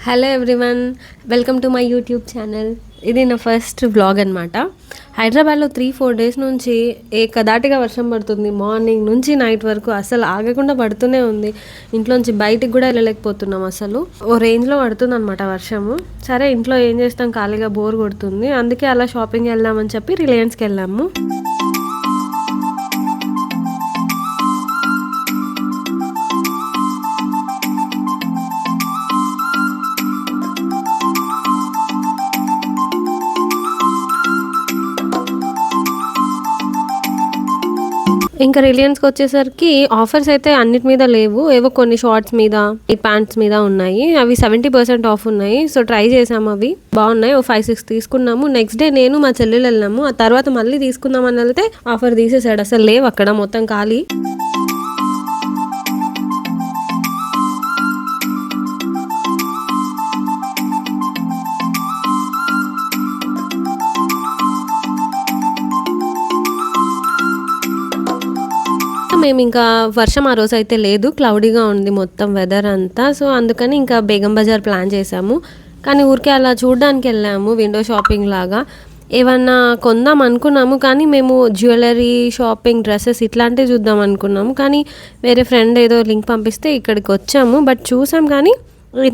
Hello everyone, welcome to my YouTube channel. ఇది నా first vlog అనమాట. హైదరాబాద్లో 3-4 డేస్ నుంచి ఏకదాటిగా వర్షం పడుతుంది. మార్నింగ్ నుంచి నైట్ వరకు అసలు ఆగకుండా పడుతూనే ఉంది. ఇంట్లోంచి బయటికి కూడా వెళ్ళలేకపోతున్నాం. అసలు ఓ రేంజ్లో పడుతుంది అనమాట వర్షము. సరే, ఇంట్లో ఏం చేస్తాం, ఖాళీగా బోర్ కొడుతుంది. అందుకే అలా షాపింగ్ వెళ్దామని చెప్పి రిలయన్స్కి వెళ్ళాము. ఇంకా రిలయన్స్కి వచ్చేసరికి ఆఫర్స్ అయితే అన్నిటి మీద లేవు. ఏవో కొన్ని షార్ట్స్ మీద, ఈ ప్యాంట్స్ మీద ఉన్నాయి. అవి 70% ఆఫ్ ఉన్నాయి. సో ట్రై చేసాము, అవి బాగున్నాయి. ఓ 5-6 తీసుకున్నాము. నెక్స్ట్ డే నేను మా చెల్లెలు వెళ్ళాము. ఆ తర్వాత మళ్ళీ తీసుకుందామని వెళ్తే ఆఫర్ తీసేసాడు. అసలు లేవు అక్కడ, మొత్తం ఖాళీ. మేము ఇంకా వర్షం ఆ రోజు అయితే లేదు, క్లౌడీగా ఉంది మొత్తం వెదర్ అంతా. సో అందుకని ఇంకా బేగం బజార్ ప్లాన్ చేసాము. కానీ ఊరికే అలా చూడడానికి వెళ్ళాము, విండో షాపింగ్ లాగా. ఏమన్నా కొందాం అనుకున్నాము, కానీ మేము జ్యువెలరీ షాపింగ్, డ్రెస్సెస్ ఇట్లాంటివి చూద్దాం అనుకున్నాము. కానీ వేరే ఫ్రెండ్ ఏదో లింక్ పంపిస్తే ఇక్కడికి వచ్చాము. బట్ చూసాం కానీ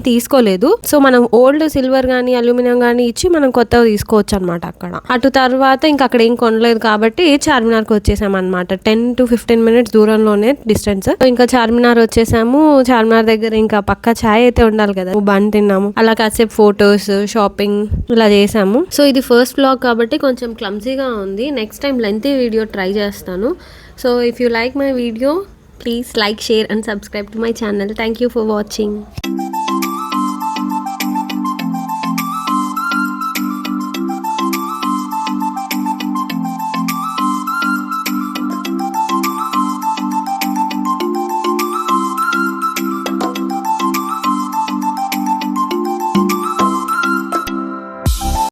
తీసుకోలేదు. సో మనం ఓల్డ్ సిల్వర్ కానీ అల్యూమినియం కానీ ఇచ్చి మనం కొత్తగా తీసుకోవచ్చు అనమాట అక్కడ. అటు తర్వాత ఇంకా అక్కడ ఏం కొనలేదు కాబట్టి చార్మినార్కి వచ్చేసాం అనమాట. 10-15 మినిట్స్ దూరంలోనే డిస్టెన్స్. ఇంకా చార్మినార్ వచ్చేసాము. చార్మినార్ దగ్గర ఇంకా పక్క ఛాయ్ అయితే ఉండాలి కదా, బన్ తిన్నాము. అలా కాసేపు ఫొటోస్, షాపింగ్ ఇలా చేసాము. సో ఇది ఫస్ట్ వ్లాగ్ కాబట్టి కొంచెం క్లమ్జీగా ఉంది. Next time lengthy video try చేస్తాను. So if you like my video, please like, share and subscribe to my channel. Thank you for watching.